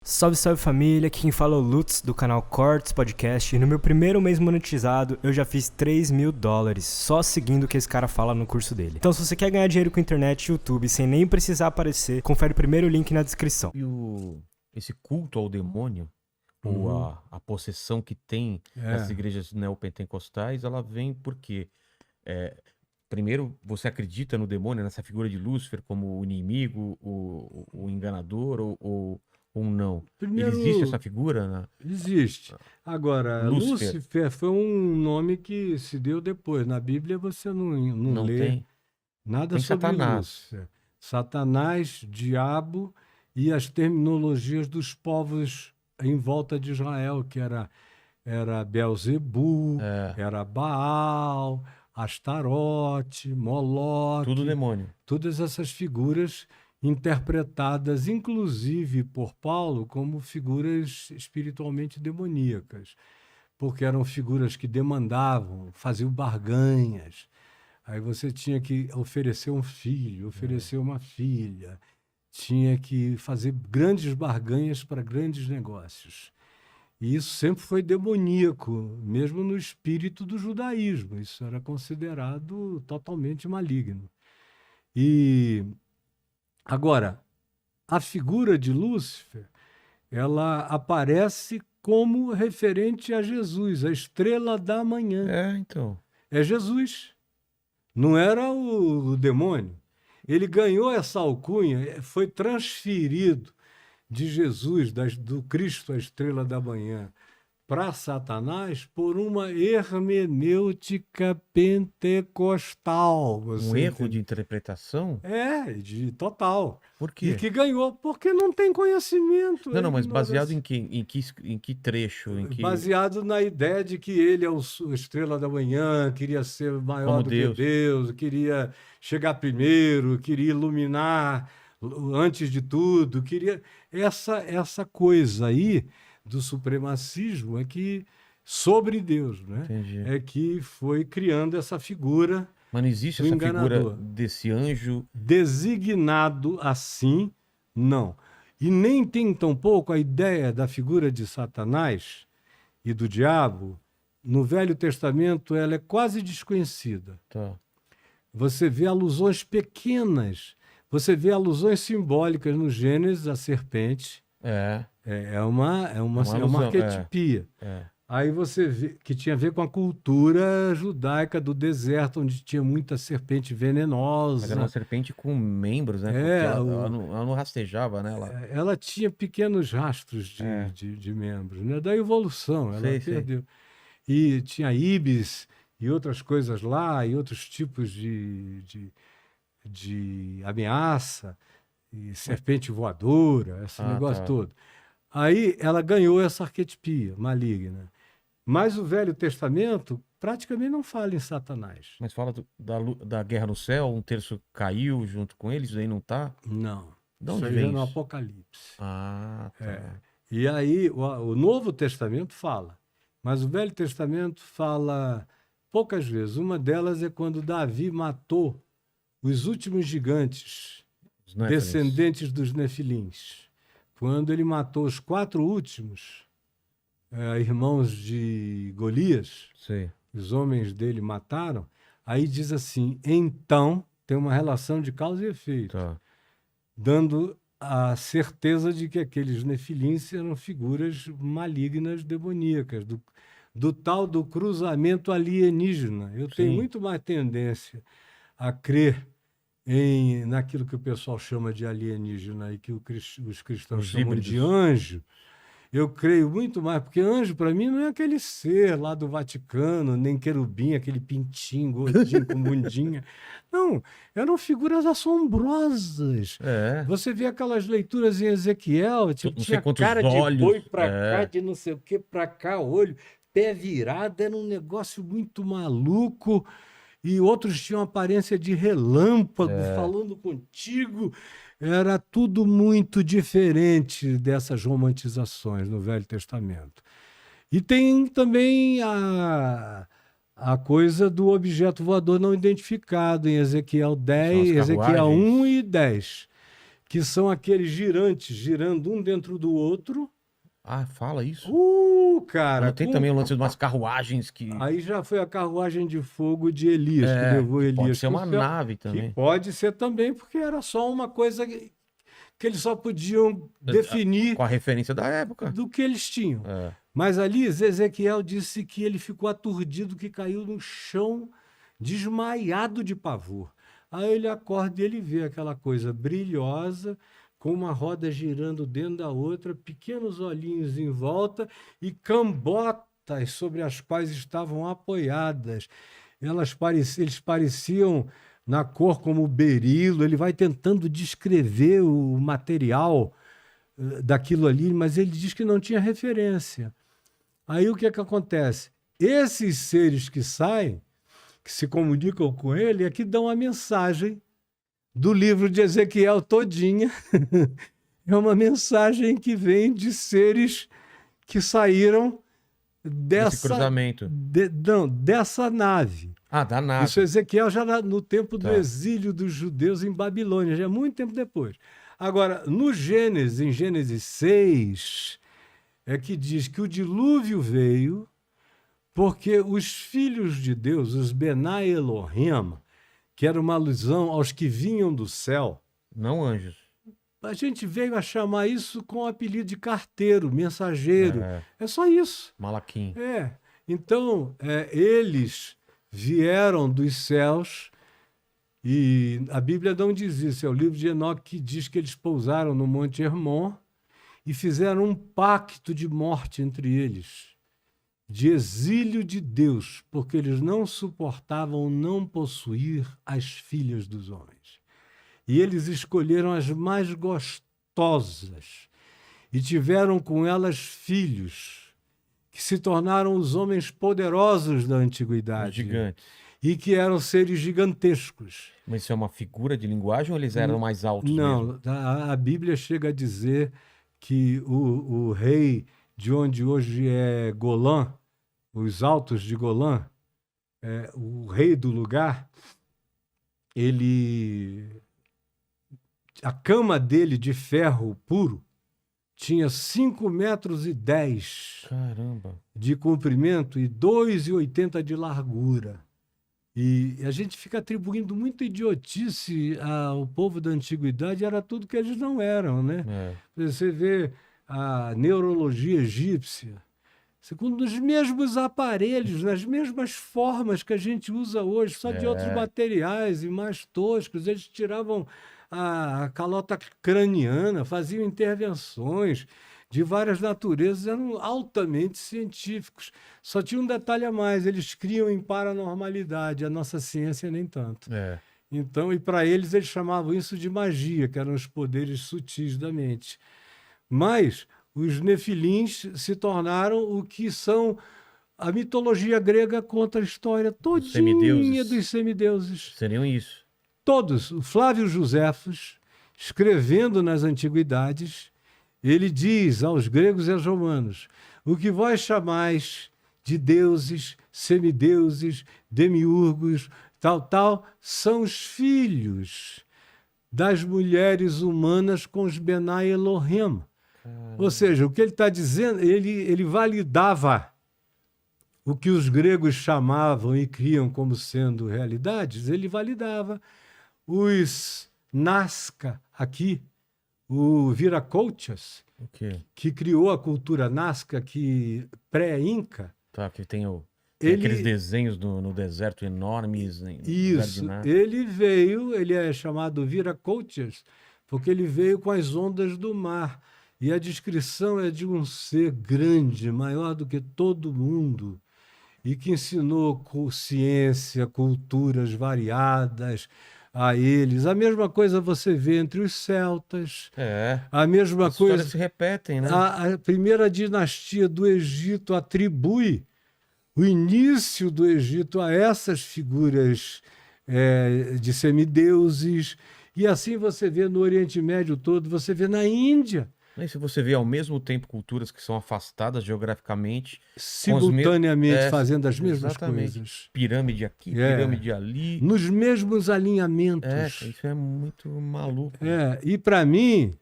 Salve, salve família, aqui quem fala é o Lutz do canal Cortes Podcast e no meu primeiro mês monetizado eu já fiz $3.000 só seguindo o que esse cara fala no curso dele. Então se você quer ganhar dinheiro com internet e YouTube sem nem precisar aparecer, confere o primeiro link na descrição. E esse culto ao demônio, ou a possessão que tem nessas igrejas neopentecostais, ela vem porque, primeiro, você acredita no demônio, nessa figura de Lúcifer como o inimigo, o enganador, ou não? Primeiro, Existe essa figura, né? existe. Agora, Lúcifer. Lúcifer foi um nome que se deu depois. Na Bíblia você não lê tem? nada Tem sobre Satanás. Lúcifer. Satanás, diabo e as terminologias dos povos em volta de Israel, que era Belzebu, era Baal, Astarote, Moloque. Tudo demônio. Todas essas figuras interpretadas, inclusive por Paulo, como figuras espiritualmente demoníacas, porque eram figuras que demandavam, faziam barganhas. Aí você tinha que oferecer um filho, oferecer uma filha, tinha que fazer grandes barganhas para grandes negócios. E isso sempre foi demoníaco, mesmo no espírito do judaísmo. Isso era considerado totalmente maligno. E agora, a figura de Lúcifer, ela aparece como referente a Jesus, a estrela da manhã. Então. É Jesus, não era o demônio. Ele ganhou essa alcunha, foi transferido de Jesus, do Cristo, a estrela da manhã, para Satanás por uma hermenêutica pentecostal. Um erro de interpretação? Total. Por quê? E que ganhou, porque não tem conhecimento. Não, mas baseado em que trecho? Baseado na ideia de que ele é o estrela da manhã, queria ser maior Como do Deus. que Deus, queria chegar primeiro, queria iluminar antes de tudo, queria... Essa coisa aí do supremacismo é que, sobre Deus, né? Entendi. É que foi criando essa figura. Mas não existe essa figura desse anjo designado assim, não. E nem tem tampouco a ideia da figura de Satanás e do diabo. No Velho Testamento ela é quase desconhecida. Tá. Você vê alusões pequenas, você vê alusões simbólicas no Gênesis, a serpente. É uma arquetipia. Aí você vê que tinha a ver com a cultura judaica do deserto, onde tinha muita serpente venenosa. Mas era uma serpente com membros, né? Ela não rastejava, né? Ela tinha pequenos rastros de membros, né? Da evolução, ela perdeu. E tinha íbis e outras coisas lá, e outros tipos de ameaça, e serpente voadora, esse negócio todo. Aí ela ganhou essa arquetipia maligna. Mas o Velho Testamento praticamente não fala em Satanás. Mas fala da guerra no céu, um terço caiu junto com eles, aí não tá? Não. De onde isso vem aí é no isso? Apocalipse. Tá. E aí o Novo Testamento fala, mas o Velho Testamento fala poucas vezes. Uma delas é quando Davi matou os últimos gigantes, descendentes dos Nefilins. Quando ele matou os 4 últimos, irmãos de Golias, os homens dele mataram, aí diz assim, então, tem uma relação de causa e efeito, dando a certeza de que aqueles nefilins eram figuras malignas, demoníacas, do tal do cruzamento alienígena. Eu tenho muito mais tendência a crer naquilo que o pessoal chama de alienígena e que os cristãos chamam de anjo. Eu creio muito mais, porque anjo, para mim, não é aquele ser lá do Vaticano, nem querubim, aquele pintinho gordinho com bundinha. Não, eram figuras assombrosas. Você vê aquelas leituras em Ezequiel, tipo, tinha cara de boi para cá, de não sei o que para cá, olho, pé virado, era um negócio muito maluco. E outros tinham aparência de relâmpago, falando contigo. Era tudo muito diferente dessas romantizações no Velho Testamento. E tem também a coisa do objeto voador não identificado em Ezequiel 10, Ezequiel 1 e 10, que são aqueles girantes, girando um dentro do outro. Ah, fala isso. Cara. Não tem também o lance de umas carruagens que... Aí já foi a carruagem de fogo de Elias, que levou Elias. Pode ser pro uma céu, nave também. que pode ser também, porque era só uma coisa que eles só podiam definir Com a referência da época. do que eles tinham. É. Mas ali, Ezequiel disse que ele ficou aturdido, que caiu no chão, desmaiado de pavor. Aí ele acorda e ele vê aquela coisa brilhosa, com uma roda girando dentro da outra, pequenos olhinhos em volta e cambotas sobre as quais estavam apoiadas. Eles pareciam na cor como berilo. Ele vai tentando descrever o material daquilo ali, mas ele diz que não tinha referência. Aí o que é que acontece? Esses seres que saem, que se comunicam com ele, é que dão a mensagem do livro de Ezequiel todinha. É uma mensagem que vem de seres que saíram Esse cruzamento. dessa nave. Ah, da nave. Isso Ezequiel já no tempo do Tá. exílio dos judeus em Babilônia, já é muito tempo depois. Agora, no Gênesis, em Gênesis 6, é que diz que o dilúvio veio porque os filhos de Deus, os Benai Elohim, que era uma alusão aos que vinham do céu, Não anjos. a gente veio a chamar isso com o apelido de carteiro, mensageiro. É só isso. Malaquim. Então, eles vieram dos céus e a Bíblia não diz isso. É o livro de Enoque que diz que eles pousaram no Monte Hermon e fizeram um pacto de morte entre eles, de exílio de Deus, porque eles não suportavam não possuir as filhas dos homens. E eles escolheram as mais gostosas e tiveram com elas filhos, que se tornaram os homens poderosos da antiguidade. Gigantes. E que eram seres gigantescos. Mas isso é uma figura de linguagem ou eles eram mais altos Não, mesmo? a Bíblia chega a dizer que o rei de onde hoje é Golã, os altos de Golã, o rei do lugar, a cama dele de ferro puro tinha 5,10 metros Caramba. de comprimento e 2,80 de largura. E a gente fica atribuindo muita idiotice ao povo da antiguidade, era tudo que eles não eram, né? Você vê a neurologia egípcia, segundo os mesmos aparelhos, nas mesmas formas que a gente usa hoje, só de outros materiais e mais toscos. Eles tiravam a calota craniana, faziam intervenções de várias naturezas, eram altamente científicos. Só tinha um detalhe a mais, eles criam em paranormalidade, a nossa ciência nem tanto. Então, e para eles chamavam isso de magia, que eram os poderes sutis da mente. Mas os nefilins se tornaram o que são... A mitologia grega conta a história todinha dos semideuses. Seriam isso. Todos. O Flávio Josefos, escrevendo nas antiguidades, ele diz aos gregos e aos romanos: o que vós chamais de deuses, semideuses, demiurgos, tal, são os filhos das mulheres humanas com os Benai Elohim. Ou seja, o que ele está dizendo, ele validava o que os gregos chamavam e criam como sendo realidades, ele validava. Os Nazca aqui, o Viracochas, que criou a cultura Nazca, que pré-inca. Tá, que tem aqueles desenhos no deserto enormes. Isso, ele é chamado Viracochas, porque ele veio com as ondas do mar. E a descrição é de um ser grande, maior do que todo mundo, e que ensinou ciência, culturas variadas a eles. A mesma coisa você vê entre os celtas. A mesma As coisa. histórias se repetem, né? A primeira dinastia do Egito atribui o início do Egito a essas figuras de semideuses. E assim você vê no Oriente Médio todo, você vê na Índia. E se você vê ao mesmo tempo culturas que são afastadas geograficamente, simultaneamente fazendo as mesmas exatamente. coisas. Pirâmide aqui, pirâmide ali. Nos mesmos alinhamentos. Isso é muito maluco. E para mim,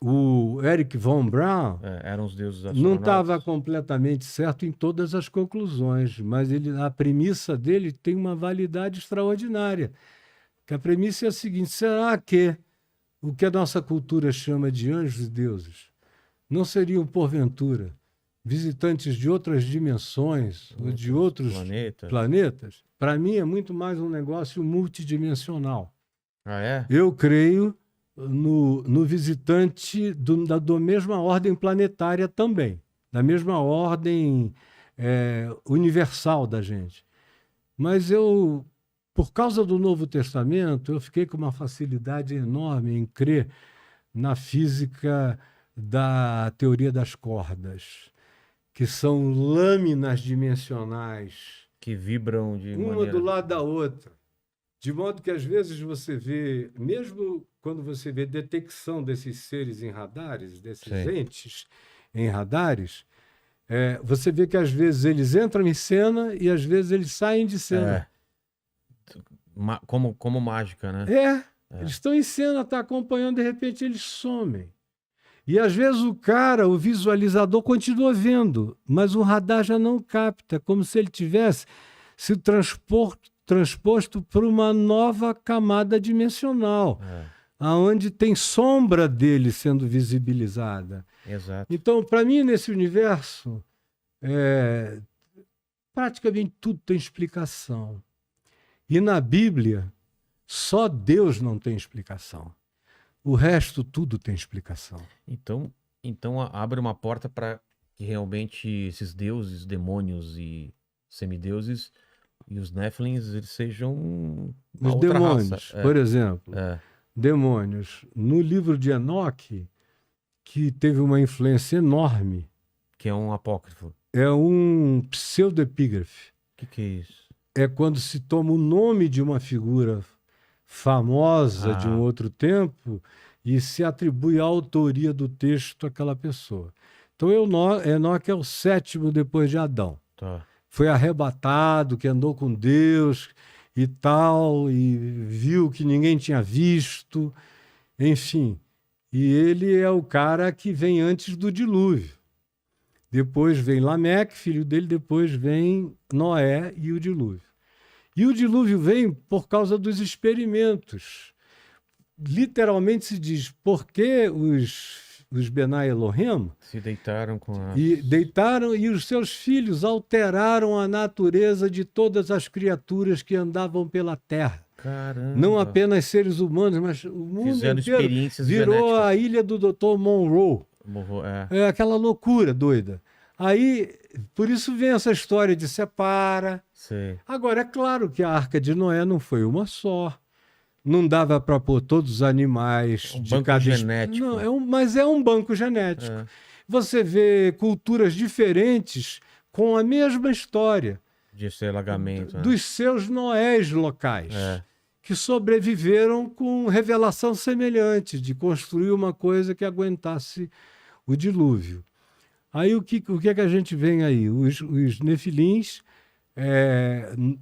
o Eric von Braun eram os deuses não astronautas. estava completamente certo em todas as conclusões, mas a premissa dele tem uma validade extraordinária. Que a premissa é a seguinte: será que o que a nossa cultura chama de anjos e deuses não seriam, porventura, visitantes de outras dimensões ou de outros planetas? Para mim é muito mais um negócio multidimensional. Eu creio no visitante da mesma ordem planetária também, da mesma ordem universal da gente. Mas por causa do Novo Testamento, eu fiquei com uma facilidade enorme em crer na física da teoria das cordas, que são lâminas dimensionais que vibram de uma do lado da outra. De modo que, às vezes, você vê, mesmo quando você vê detecção desses seres em radares, desses entes em radares, você vê que, às vezes, eles entram em cena e, às vezes, eles saem de cena. Como mágica, né? Eles estão em cena, está acompanhando, de repente eles somem. E, às vezes, o visualizador, continua vendo, mas o radar já não capta, como se ele tivesse se transposto por uma nova camada dimensional, onde tem sombra dele sendo visibilizada. Exato. Então, para mim, nesse universo, praticamente tudo tem explicação. E na Bíblia, só Deus não tem explicação. O resto, tudo tem explicação. Então abre uma porta para que realmente esses deuses, demônios e semideuses e os Néfilins, eles sejam os demônios, por exemplo. Demônios. No livro de Enoque, que teve uma influência enorme. Que é um apócrifo. É um pseudoepígrafe. O que é isso? É quando se toma o nome de uma figura famosa de um outro tempo e se atribui a autoria do texto àquela pessoa. Então, Enoque é o 7º depois de Adão. Foi arrebatado, que andou com Deus e tal, e viu que ninguém tinha visto, enfim. E ele é o cara que vem antes do dilúvio. Depois vem Lameque, filho dele, depois vem Noé e o dilúvio. E o dilúvio vem por causa dos experimentos. Literalmente se diz, por que os Benai Elohim se deitaram com deitaram e os seus filhos alteraram a natureza de todas as criaturas que andavam pela terra. Caramba. Não apenas seres humanos, mas o mundo fizeram inteiro experiências virou genéticas. a ilha do Dr. Monroe. É aquela loucura doida. Aí, por isso vem essa história de separa. Sim. Agora, é claro que a Arca de Noé não foi uma só. Não dava para pôr todos os animais um de banco cada genético. Não, mas é um banco genético. Você vê culturas diferentes com a mesma história. De esse alagamento. Dos seus Noés locais. Que sobreviveram com revelação semelhante, de construir uma coisa que aguentasse o dilúvio. Aí o que é que a gente vê aí? Os Nefilins,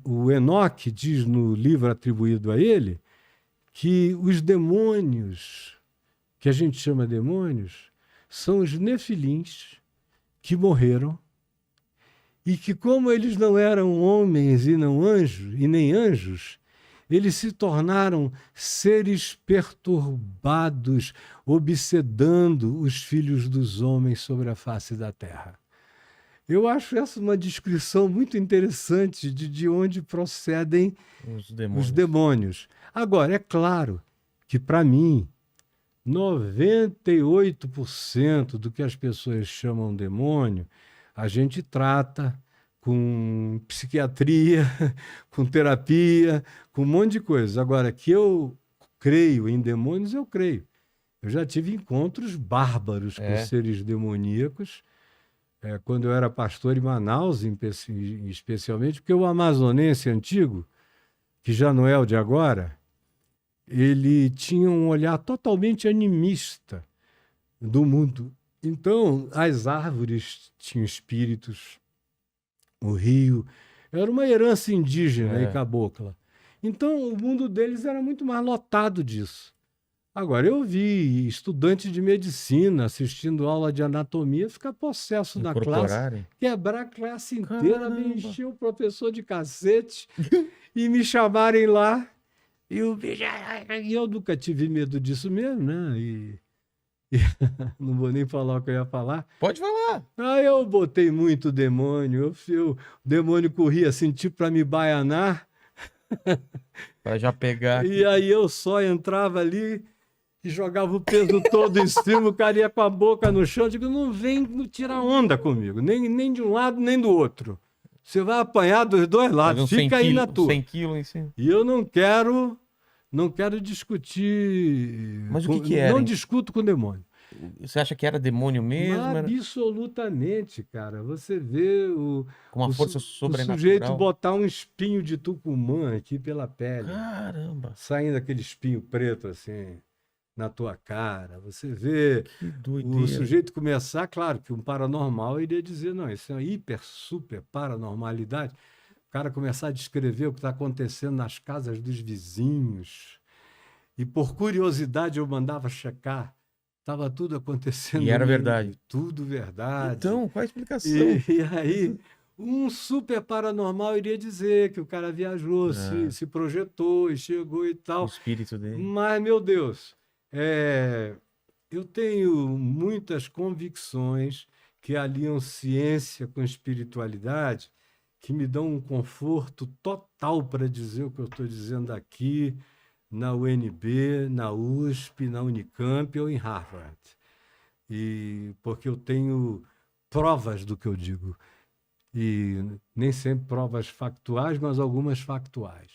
o Enoque diz no livro atribuído a ele, que os demônios, que a gente chama demônios, são os Nefilins que morreram e que, como eles não eram homens e não anjos, e nem anjos, eles se tornaram seres perturbados, obsedando os filhos dos homens sobre a face da terra. Eu acho essa uma descrição muito interessante de onde procedem os demônios. Agora, é claro que, para mim, 98% do que as pessoas chamam demônio, a gente trata com psiquiatria, com terapia, com um monte de coisa. Agora, que eu creio em demônios, eu creio. Eu já tive encontros bárbaros com seres demoníacos, quando eu era pastor em Manaus, especialmente, porque o amazonense antigo, que já não é o de agora, ele tinha um olhar totalmente animista do mundo. Então, as árvores tinham espíritos, o rio era uma herança indígena e cabocla. Então, o mundo deles era muito mais lotado disso. Agora, eu vi estudante de medicina assistindo aula de anatomia ficar possesso na classe, quebrar a classe inteira, me encher o professor de cacete e me chamarem lá. E eu nunca tive medo disso mesmo, né? E não vou nem falar o que eu ia falar. Pode falar. Aí eu botei muito demônio. O demônio corria assim, tipo para me baianar. Para já pegar. E aí eu só entrava ali e jogava o peso todo em cima, o cara ia com a boca no chão. Eu digo, não vem tirar onda comigo, nem de um lado nem do outro. Você vai apanhar dos dois lados, fica aí na tua. 100 quilos em cima. E eu não quero discutir. Mas o que era? Não discuto com o demônio. Você acha que era demônio mesmo? Absolutamente, cara. Você vê com uma força sobrenatural. O sujeito botar um espinho de tucumã aqui pela pele. Caramba! Saindo aquele espinho preto assim na tua cara. Você vê o sujeito começar, claro que um paranormal iria dizer, não, isso é uma hiper, super paranormalidade. O cara começar a descrever o que está acontecendo nas casas dos vizinhos. E por curiosidade eu mandava checar. Estava tudo acontecendo. E era verdade. Tudo verdade. Então, qual a explicação? E aí, um super paranormal iria dizer que o cara viajou, se projetou e chegou e tal. O espírito dele. Mas, meu Deus, eu tenho muitas convicções que aliam ciência com espiritualidade, que me dão um conforto total para dizer o que eu estou dizendo aqui, na UNB, na USP, na Unicamp ou em Harvard. Porque eu tenho provas do que eu digo. E nem sempre provas factuais, mas algumas factuais.